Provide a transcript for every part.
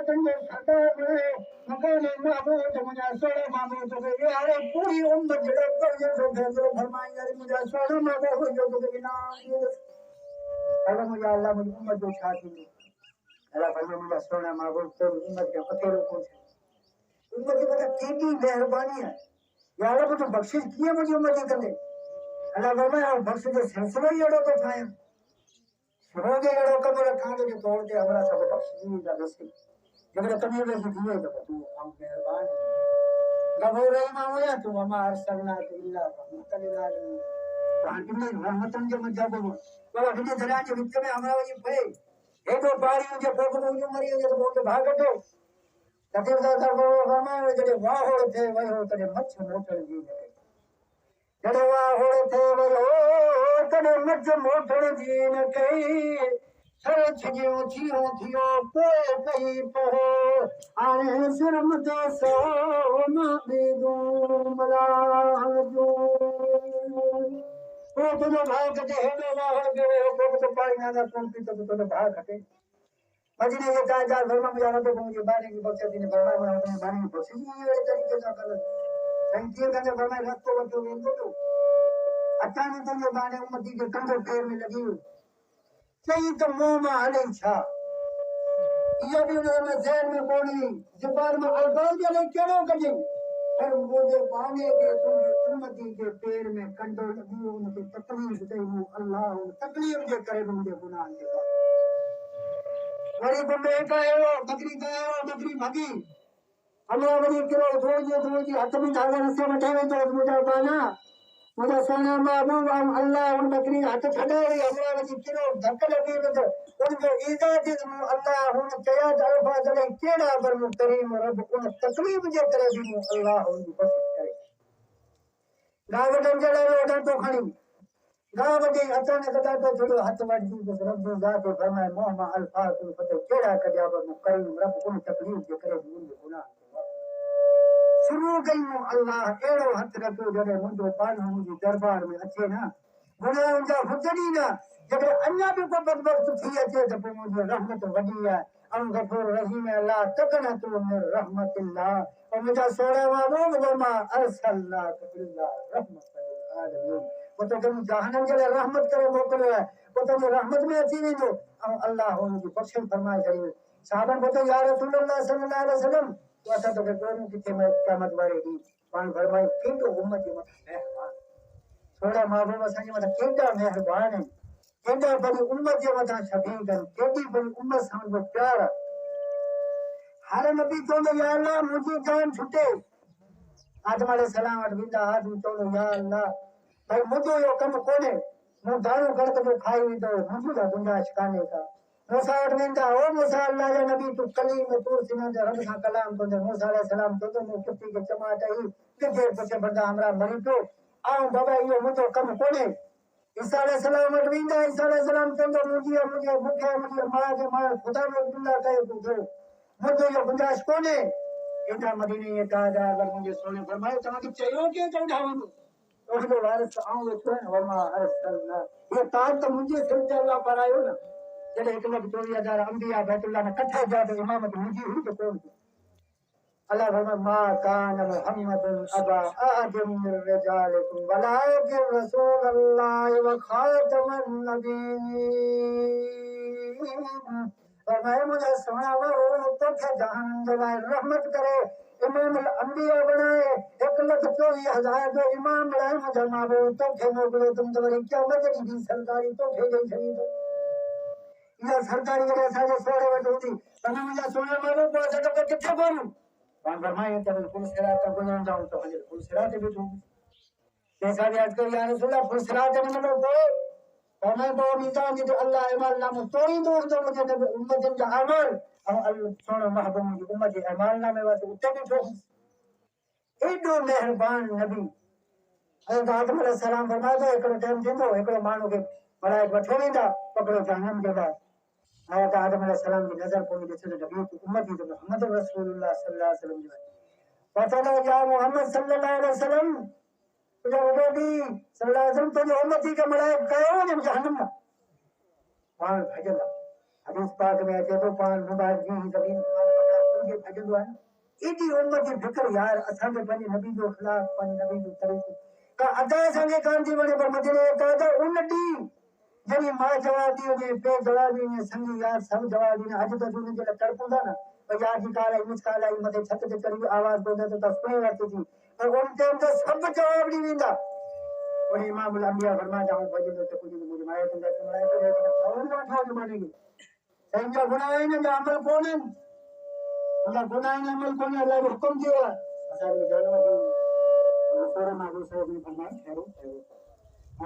तंजे सदा में मकान महबूब मुझे सोना महबूब तो ये अरे पूरी उम्मत जड़े पर ये जो भेजो फरमाई यार मुझे सोना महबूब जो तो इनाम अल्लाह मुझे अल्लाह मुझे उम्मत जो छाती में अल्लाह फरमाई मुझे सोना महबूब तो उम्मत के फकीरों को उम्मत की मतलब कितनी मेहरबानी है या अल्लाह मुझे बख्शिश किए मुझे उम्मत करने अल्लाह फरमाई बख्शिश के सिलसिले ही अड़ो तो ठाए शुरू के अड़ो कमर खाने के तौर पे हमारा सब बख्शिश का वैसे जब कमी वैसे दिए तो तू हम मेहरबान गफूर रहीम या तू हमा अरसलना इल्ला रहमतन लिल आलमीन कितनी रहमतन जो मजाब हो तो अगले दरिया के बीच में हमारा वही पे एक दो बारी जो पोक मुझे मरी जो बोल भाग दो तकदीर दा दरबार फरमाए जड़े वाह हो थे वही हो तड़े मच्छ मोटर जी जड़े वाह हो थे वही हो तड़े मच्छ मोटर जी न कई सरच जो थियो थियो पोए पई पहो आने शर्म दे सो ना बेदो मलाल जो ओ तो भाग दे हेडो वाह गए तो पानी ना कौन पी तो भाग हटे मजने ये ताजा फरमा मुझे ना तो मुझे बाने की बख्शा ने फरमाया मैं अपने बाने की बख्शा ये तरीके से कर थैंक यू कहने फरमाया रखो वो तो अचानक तो ये बाने उम्मती के कंधे पैर में लगी सही तो मुंह में हले छा ये भी उन्होंने ज़हन में बोली जुबान में अल्फाज जले केड़ो कजी पर मुझे बाने के तुझे उम्मती के पैर में कंधो लगी उनके तकलीफ दे अल्लाह तकलीफ दे करे मुझे गुनाह के वरी बम्बे का बकरी भागी हमरा वरी किरो थोड़ी हथ में धागा रस्ते में ठेवे तो मुझे बाना मुझे सोना महबूब हम अल्लाह उन बकरी हाथ छड़े हमरा वरी किरो धक लगी तो उनके इजाजत में अल्लाह उन कया अल्फा जले केड़ा बर करीम रब उन तकलीफ जे करे भी अल्लाह उन बख्श करे गावडन जले ओडन तो खणी गावडे अचानक तो थोड़ो हाथ वड़ी तो रब जात फरमाए मोहम्मद अल्फा तो फते केड़ा कया बर करीम रब उन तकलीफ जे करे भी उन गुनाह शुरू कयूं अल्लाह एड़ो हथ रखो जडे मुंजो पान मुंजी दरबार में अचे ना गुनाह जा हुजनी ना जडे अन्या भी को बदबख्त थी अचे त पे मुंजी रहमत वडी है अम गफूर रहीम अल्लाह तकना तू मिन रहमतिल्लाह और मुझा सोना महबूब वमा अरसलना इल्ला रहमतन लिल आलमीन वो तो तुम जहानम के रहमत करे मोकलो है वो तो रहमत में अची वेंदो अम अल्लाह उनकी बख्शिश फरमाए छड़ी साहबन को तो या रसूल अल्लाह सल्लल्लाहु अलैहि वसल्लम तो असा तो कोन किथे में क़यामत वाले दी पान फरमाए केडो उम्मत मत मेहरबान थोड़ा महबूब असा के मत केडा मेहरबान है केडा बड़ी उम्मत जे मत शफीक है केडी बड़ी उम्मत समझ प्यार हर नबी तो या अल्लाह मुझे जान छुटे आदम अलैहि सलाम अडविंदा आदम तो या अल्लाह भाई मुझे यो कम कोने मु दारू गलत जो खाई तो मुझे दा गुंजाइश काने का मूसा अडविंदा ओ मूसा अल्लाह या नबी तू कलीम तू सिना जा रब सा कलाम तो मूसा अलैहि सलाम तो मु कुत्ती के चमाटा ही के देर पछे बंदा हमरा मरी तो आ बाबा यो मुझे कम कोने ईसा अलैहि सलाम अडविंदा ईसा अलैहि सलाम तो मुझे मुखे मुझे मां के मां खुदा ने अब्दुल्ला कहे तू जो मुझे यो गुंजाइश कोने इनका मदीने ये ताजा अगर मुझे सोने फरमाए तो कि चाहिए के चढ़ावन तो जो वारिस आऊं तो वमा अरसलना ये ताज तो मुझे सिर्फ अल्लाह पर आयो ना जड़े एक लख 24,000 अंबिया बैतुल्लाह ने इकट्ठा जाते इमामत मुझे हुई तो कौन अल्लाह फरमाए मा कान मुहम्मद अबा अहद मिन रिजालिकुम वलाकिन रसूलुल्लाह व खातमन नबीय्यीन फरमाए मुझे सोना वो तो के जहान जलाए रहमत करे इमाम अंबिया बनाए 1,24,000 जो इमाम बनाए मुझे माबो तो के मोकले तुम तो वरी क्या मत दी सरकारी तो के गई छड़ी तो या सरकारी के साथ सोरे वट होती तने मुझे सोने मारो को सके तो किथे बोलूं पान फरमाए तब कुल सिरात को न जाऊं तो हजर कुल सिरात भी तू जैसा भी आज कर या रसूल अल्लाह कुल सिरात ने मतलब तो मैं तो मीज़ान जो अल्लाह अमल नाम तोड़ी दूर तो मुझे उम्मत जा अमल और सोना महबूब की उम्मत अमल नाम में तो उतने भी ठोक एडो मेहरबान नबी हज़रत आदम अलैहि सलाम फरमाया तो एकड़ो टाइम देंदो एकड़ो मानो के बड़ा एक वठे वेंदा पकड़ो जहन्नम के बाद हज़रत आदम अलैहि सलाम की नजर को ॾिसे त नबी की उम्मत तो मोहम्मद रसूलुल्लाह सल्लल्लाहु अलैहि वसल्लम जी पता या मोहम्मद सल्लल्लाहु अलैहि वसल्लम तुझे नबी सल्लल्लाहु अलैहि वसल्लम तुझे उम्मती के मलाइक कयो ने जहन्नम में पान भजला हदीस पाक में अचे तो पान मुबारक जी जमीन भजंदो आहे एडी उम्मत जी फिक्र यार असां के पंहिंजे नबी जो खिलाफ पंहिंजे नबी जो तरीक़ो का अदा असां के कान थी वणे पर मदीने का त उन ॾींहुं जॾहिं मां जवाब दी हुजे पे जवाब ॾींदे संगी यार सब जवाब ॾींदा अॼु त उन जे लाइ तड़पूं था न पर यार जी काल आई मिस काल आई मथे छत ते चढ़ी आवाज़ पवंदे त सुणी वरिती थी पर उन टाइम ते सब जवाब ॾी वेंदा और इमाम अल-अंबिया फरमाया हूं भजंदो त कुझु मुंहिंजी माए तुंहिंजा कमलाए तो कौन वठो ज़माने खे संहिंजा गुनाह आहिनि जा अमल कोन्हनि उनजा गुनाह आहिनि अमल कोन्हे अलाह जो हुकुम थियो आहे असांखे जानवर जो रसूल मां गुस्सा में फरमाया ठहरो ठहरो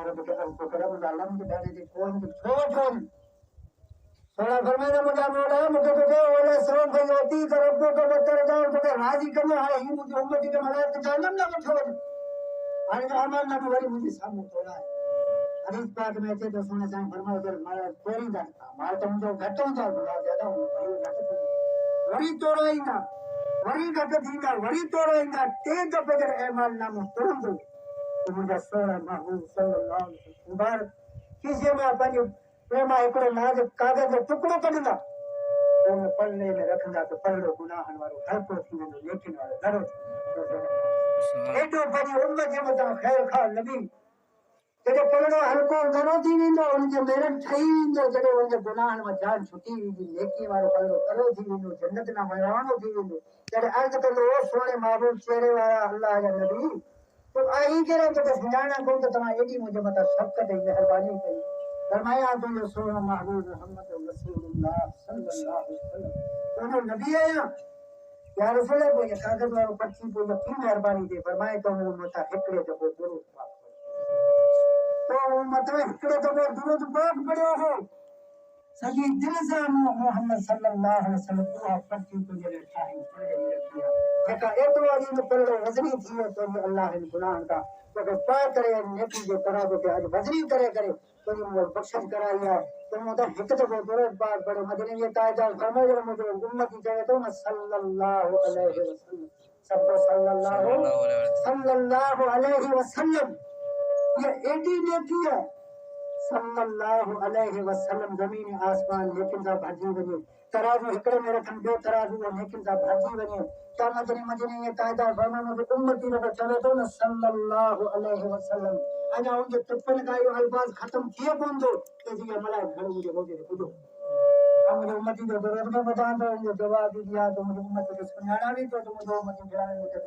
और तो कर तो कर मुझे अल्लाह के दाने दे कौन छोड़ छोड़ सोना फरमाया मुझे मोला मुझे तो वाला सब भगवती तरफ को बतर जाओ तो राजी करने है ही मुझे उम्मत के मलाइक जानम ना छोड़ आज अमल ना वरी मुझे सामने तोड़ा है हदीस पाक में थे तो सोने साईं फरमाया अगर मारा तोड़ी जाता मार तो मुझे घटो था ज्यादा वरी तोड़ाईंदा वरी घट थींदा वरी तोड़ाईंदा टे दफ़े अगर ऐमाल नामो तुरंदो तो मुझे सोना महबूब सल्लल्लाहु अलैहि वसल्लम बार किसी में पंहिंजो प्रेमा हिकिड़ो नाज़ कागज़ जो टुकड़ो कढंदा उन पलने में रखंदा तो पलड़ो गुनाहनि वारो हल्को थी वेंदो लेकिन वारो घणो थी वेंदो एॾो पंहिंजी उम्मत जे मथां ख़ैर खा नबी जॾहिं पलड़ो हल्को घणो थी वेंदो उनखे मेरन ठही वेंदो जॾहिं उनजे गुनाहनि मां जान छुटी वेंदी नेकी वारो पलड़ो करो थी वेंदो जन्नत ना रवानो थी वेंदो जॾहिं अर्ज़ कंदो ओ सोणे महबूब चेहरे वारा अल्लाह जा नबी तो आई करे तो सुञाणा कोन त तव्हां एॾी मुंहिंजे मथां शफ़क़त ऐं महिरबानी कई फरमाया तुंहिंजो सोनो महबूब मोहम्मद रसूलुल्लाह सल्लल्लाहु अलैहि वसल्लम तुंहिंजो नबी आहियां या रसूल को ये कागज़ वारो पर्ची को की महिरबानी दे फरमाए तो मूं मथां हिकिड़े दफ़ो दुरूद पाक तो मथां हिकिड़े दफ़ो दुरूद पाक पढ़ियो हो सॼी दिल सां मोहम्मद सल्लल्लाहु अलैहि वसल्लम उहा पर्ची तुंहिंजे लाइ ठाही पढ़ी रखी आहे जेका एतिरो अजीब पलड़ो वज़नी थी वियो तुंहिंजे अल्लाह जे गुनाहनि खां तोखे पाए करे नेकी जो तराज़ो खे अॼु वज़नी करे तुंहिंजी मूं बख़्शिश कराई आहे तुम तो हिकु दफ़ो दुरूद पाक पढ़ो मदीने जे ताजदार फरमायो मुंहिंजो उम्मत चवे थो न सल्लल्लाहु अलैहि वसल्लम सब तो सल्लल्लाहु अलैहि वसल्लम ये एडी नेकी है सल्लल्लाहु अलैहि वसल्लम ज़मीन आसमान लेकिन सा भजी वञे तराजू हिकिड़े में रखनि ॿियो तराजू लेकिन सा भजी वञे त मदीने ये ताजदार फरमायो मुंहिंजो उम्मती रब चवे थो न सल्लल्लाहु अलैहि वसल्लम अञा उनजे तुफ़नि खां इहो अल्फाज़ ख़तम थिए कोन थो त जीअं मलाइक घणे मुंहिंजे रोज़े ते ॿुधो मुंहिंजे उम्मती जो दर्द में ॿुधां थो उनजो जवाब बि ॾियां थो मुंहिंजे उम्मत खे सुञाणा बि थो त मुंहिंजो उम्मती घणे मूंखे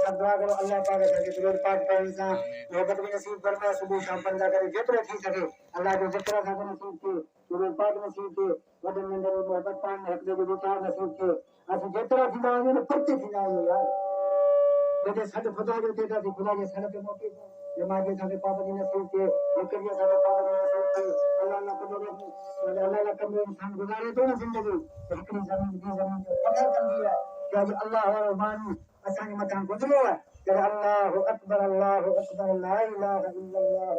सब दुआ करो अल्लाह पाक असांखे दुरूद पाक पढ़ण सां मोहबत में नसीब फरमाए सुबुह शाम पंधा करे जेतिरो थी सघे अल्लाह जो ज़िक्र असांखे नसीब थिए दुरूद पाक नसीब थिए वॾनि नंढनि मोहबत पाण में हिक ॿिए जो वीचार नसीब थिए असीं जेतिरा थींदा आहियूं न फुर्ती थींदा आहियूं यार जॾहिं सॾु ख़ुदा जो थिए त असीं ख़ुदा जे सॾ ते मोटी दिमाग़ असांखे पाबंदी नसीब थिए हिक ॾींहुं असांखे पाबंदी नसीब थिए अल्लाह न कंदो अल्लाह न कंदो इंसान गुज़ारे थो न ज़िंदगी त हिकिड़ी ज़मीन ॿी ज़मीन जो क़दुरु कंदी आहे कि अॼु अल्लाह वारो माण्हू असांजे मथां गुज़रियो आहे जॾहिं अल्लाहु अकबर ला इलाहा इल्लल्लाह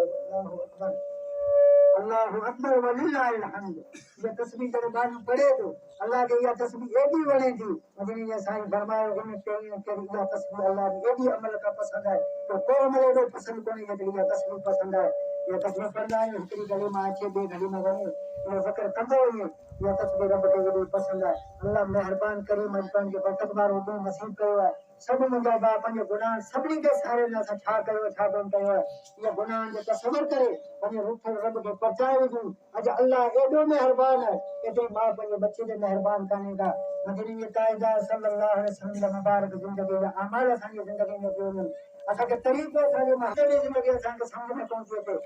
अल्लाहु अकबर वलिल्लाहिल हम्द ये तस्बीह जॾहिं माण्हू पढ़े थो अल्लाह खे इहा तस्बीह एॾी वणे थी मदीने जे साईं फरमायो इन कहिड़ी इहा तस्बीह अल्लाह खे एॾी अमल खां पसंदि आहे त को अमल एॾो पसंदि कोन्हे जेतिरी इहा तस्बीह पसंदि आहे इहा तस्बीह पढ़ंदा आहियूं हिकिड़ी गली मां अचे ॿिए गली में वञे इहो ज़िक्र कंदो वञे इहा तस्बीह रब खे एॾी पसंदि आहे अल्लाह महिरबानी करे मजबान खे बरकत वारो ॾींहुं नसीब कयो आहे सभु मुंहिंजा भाउ पंहिंजे गुनाह सभिनी खे सारे असां छा कयो छा कोन कयो आहे इहा गुनाहनि जो तसवर करे पंहिंजे रूप रब खे पहुचाए विझूं अॼु अल्लाह एॾो महिरबान आहे एतिरी माउ पंहिंजे बचे ते महिरबान कान्हे का मदीने जे ताजदार सल्लल्लाहु अलैहि वसल्लम मुबारक ज़िंदगी जा अमाल असांजी ज़िंदगी में पियो वञनि असांखे तरीक़ो असांजे महल ज़िंदगी असांखे सम्झ में कोन थी अचे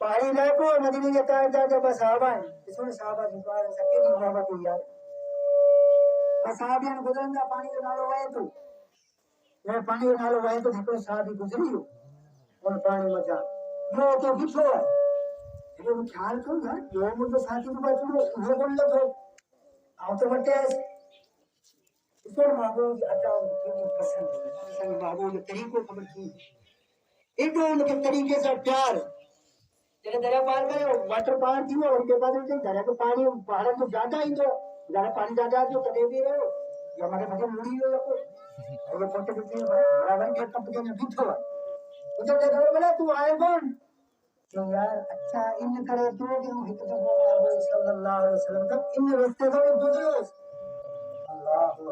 पहाड़ी इलाइक़ो मदीने जे ताजदार जा ॿ साहबा आहिनि ॾिसो न साहबा जी पाण सां केॾी मोहबत हुई यार साहबियनि गुज़रंदा पाणी जो नालो वहे थो पानी जो नालो वहे तो हिकिड़ो साहबी गुज़री वियो उन पाणी में जा ॿियो उते बीठो आहे हेॾो ख़्यालु कयो यार ॿियो मुंहिंजो साथी बि बचियो उहो कोन लथो आउं त वटे आयुसि ॾिसो महबूब अचा केॾी पसंदि असांजे महबूब जो तरीक़ो ख़बर थी एॾो हुनखे तरीक़े सां प्यार जॾहिं दरिया पार कयो वाटर पार थी वियो हुनजे बाद दरिया जो पाणी पहाड़नि जो ज्यादा ईंदो ज़्यादा पाणी ज्यादा थियो तॾहिं बि रहियो या मूंखे मुड़ी वियो ये पोते के बराबर के टप के बीठो है उधर देखो बोला तू आए कौन तो यार अच्छा इन करे तो कि हिक दफो सल्लल्लाहु अलैहि वसल्लम का इन रास्ते से गुजरो अल्लाह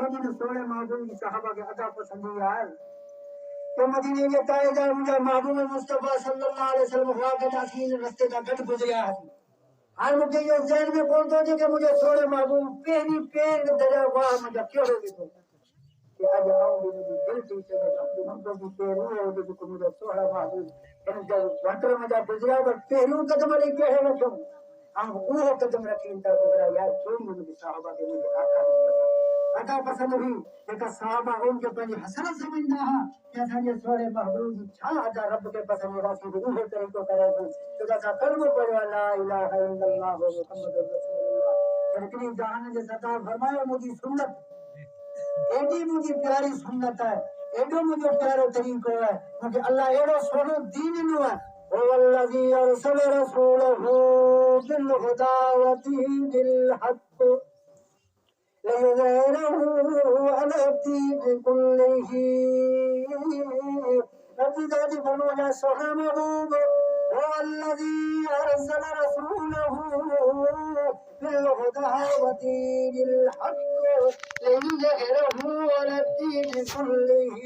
मदीने सोने महबूब की सहाबा के अदा पसंद यार तो मदीने के ताएदार मुझे महबूब मुस्तफा सल्लल्लाहु अलैहि वसल्लम हुआ के दाखिल रास्ते का गट गुजरिया है हाल मुझे ये ज़हन में कौन तो कि मुझे सोने महबूब पहली पैर दरिया वाह मुझे क्यों हो गई कि आज आओ मुझे दिल से अपने मंगल की पैर है जो मुझे सोना महबूब इन जब वंतर मुझे गुजरिया पर पहलू कदम ले के है रखो हम वो कदम रखी इंता गुजरा यार क्यों मुझे सहाबा के मुझे आका पसंद हुई जेका सहाबा उनके पंहिंजी हसरत समझंदा हुआ कि असांजे सोने महबूब जी छा अदा रब के पसंद रासी जो उहो तरीक़ो करे थो जेका असां कलमो पढ़ियो ला इलाहा इल्लल्लाह मुहम्मदुर रसूलुल्लाह हिकिड़ी जहान जे सरदार फरमायो मुंहिंजी सुन्नत एडी मुंहिंजी प्यारी सुन्नत है एडो मुंहिंजो प्यारो तरीक़ो है मूंखे अल्लाह अहिड़ो सोनो दीन ॾिनो आहे هو الذي أرسل رسوله بالهدى ودين الحق ليظهره على الدين كله نتيجة بنوجا سونا محبوب هو الذي أرسل رسوله بالهدى ودين الحق ليظهره على الدين كله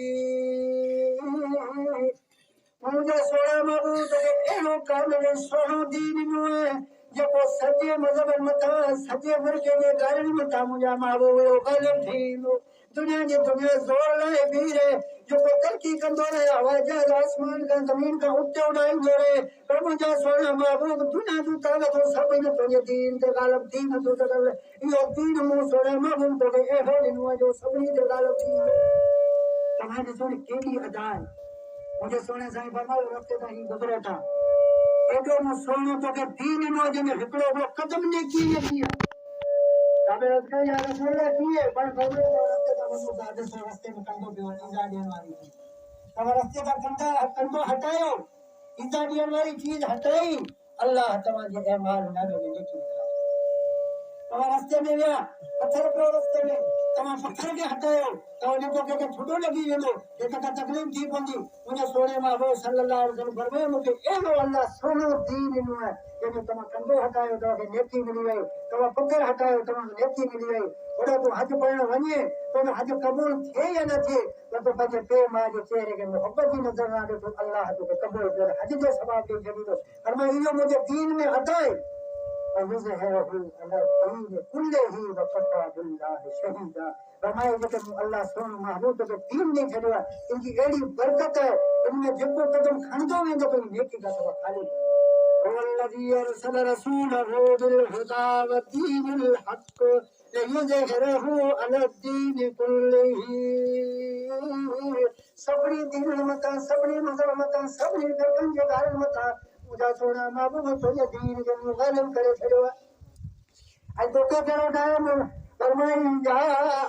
मुझे सोना महबूब के एनो कामिल सोनो दीन नुए जेको सजे मजहब मता सजे वर्गे जे कारण मता मुझा महबूब यो गलम थींदो दुनिया जे दुनिया जोर लाए बीरे जेको तरक्की कंदो रहे हवा जहाज आसमान का जमीन का उड़ते उड़ाईंदो रहे पर मुझा सोना महबूब दुनिया जो ताकत सब इन तुझे दीन ते गालब दीन तो तगल यो दीन मु सोना महबूब तो एहो नुए जो सभी ते गालब दीन तमारे सोने केडी अदा मुझे सोने साईं फरमायो रस्ते तां ही गुज़रो था एडो मु सोनो तो के दीन नो जने हिकड़ो वो कदम ने की ने किया तबे रस्ते या रसूल किए पर खबर रस्ते तां वनो दादे से रस्ते में कंदो पियो इंजा देन वाली थी तब रस्ते का कंदो हटायो इंजा देन वाली चीज हटाई अल्लाह तमा जे ऐमाल ना में लिखी तब रस्ते में गया पत्थर पे रस्ते में तमा पत्थर के हटायो तो उनको के छुटो लगी वेंदो जेका तकलीफ थी पंदी मुझे सोने महबूब सल्लल्लाहु अलैहि वसल्लम फरमायो मुझे एनो अल्लाह सोनो दीन ॾिनो आहे जंहिंजो तव्हां कंधो हटायो तव्हांखे नेकी मिली वई तव्हां पत्थर हटायो तव्हांखे नेकी मिली वई ओॾा तूं हज पढ़णु वञे तुंहिंजो हज क़बूल थिए या न थिए त तूं पंहिंजे पीउ माउ जे चेहरे खे मोहबत जी नज़र न ॾिठो अल्लाह तोखे क़बूल करे हज जो सवाब ॾेई छॾींदो फरमायो इहो मुंहिंजे दीन में अदा आहे ويظهره على الدين كله وكفى بالله شهيدا फरमायो जेके अल्लाह सोनो महबूब के दीन ने छड़ियो इनकी एड़ी बरकत है इनमें जेको कदम खणदो वेंदो तो नेकी का सब खाली هو الذي أرسل رسوله بالهدى ودين الحق ليظهره على الدين كله सबरी दीन मता सबरी मजहब मता सबरी दर्जन जे कारण मता मुझा सोना महबूब तुझे दीन के मुग़लम करे छड़ियो आज तो के करो टाइम फरमाई जा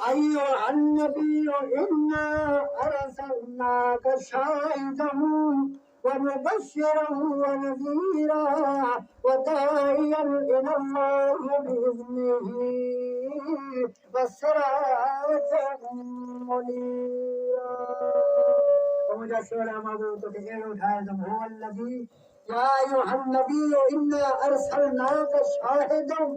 अय्यो अन्नबी इन्ना अरसलनाक शाहिदन व मुबश्शिरन व नज़ीरा व दाइयन इलल्लाह बिइज़्निही व सिराजन मुनीरा मुझा सोना महबूब तो एड़ो ठाए तो हो अल्लाही या अय्युहन नबी इन्ना अरसलनाक शाहिदन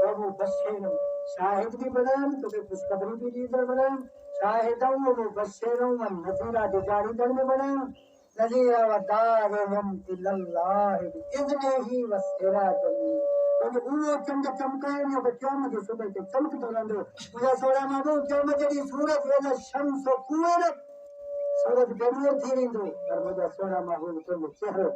व मुबश्शिरन शाहिद भी बनाम तो के खुशखबरी भी दीजर बनाम शाहिदन व मुबश्शिरन व नज़ीरा जारी करने बनाम नज़ीरा व दाइयन इलल्लाह बिइज़्निही व सिराजन तो वो चंद चमकाए ने क़यामत के सुबह ते चमकतो रहंदो मुझा सोना महबूब क़यामत जी सूरत वेला शम्स कुवरत सूरत बेनूर थी वेंदो पर मुझा सोना महबूब तो चेहरो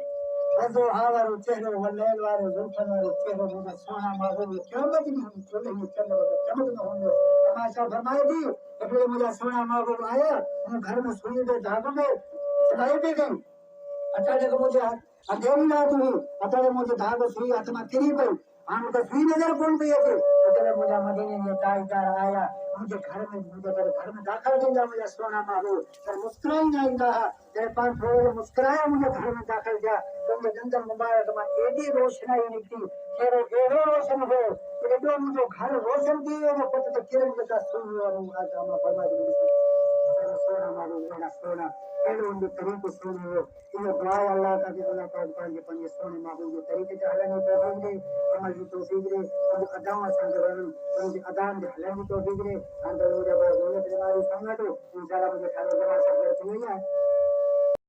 बदो हावारो चेहरो वलेल वारो जुल्फन वारो चेहरो मुझा सोना महबूब क़यामत जी चले में चंद चमकतो होंदो तमाशा फरमाए थी એટલે मुझा सोना महबूब आया હું घर में सुई दे धाग में चढ़ाई पे गई अचानक मुझे अंधेरी रात हुई अचानक मुझे धाग सुई हाथ में किरी पई हम तो सुई नजर कौन पई अचे अचानक मुझा मदीने में ताजदार आया मुझे घर में दाखिल किया मुझे सोना महबूब पर मुस्कुराई नहीं रहा तेरे पास थोड़े मुस्कुराया मुझे घर में दाखिल किया तो मुझे जंगल मुबारक में एडी रोशनाई निकली तेरो एडो रोशन हो एडो मुझे घर रोशन थी वो पता तो किरण जैसा सुई और आज हम फरमाई सोना मारो मेरा सोना एड़ो उन तरीके सोने हो ये दुआ अल्लाह का कि अल्लाह पाक पंहिंजे पंहिंजे सोने महबूब जे तरीके ते हलण जी तौफीक ॾे अमल जी तौफीक ॾे उनजी अदाऊं असांखे वणनि उनजी अदाउनि ते हलण जी तौफीक ॾे हाणे मुंहिंजा भाउ गुलत वारी संगत इंशाअल्लाह मुंहिंजे ख़्याल में जमा सब गॾु थी वई आहे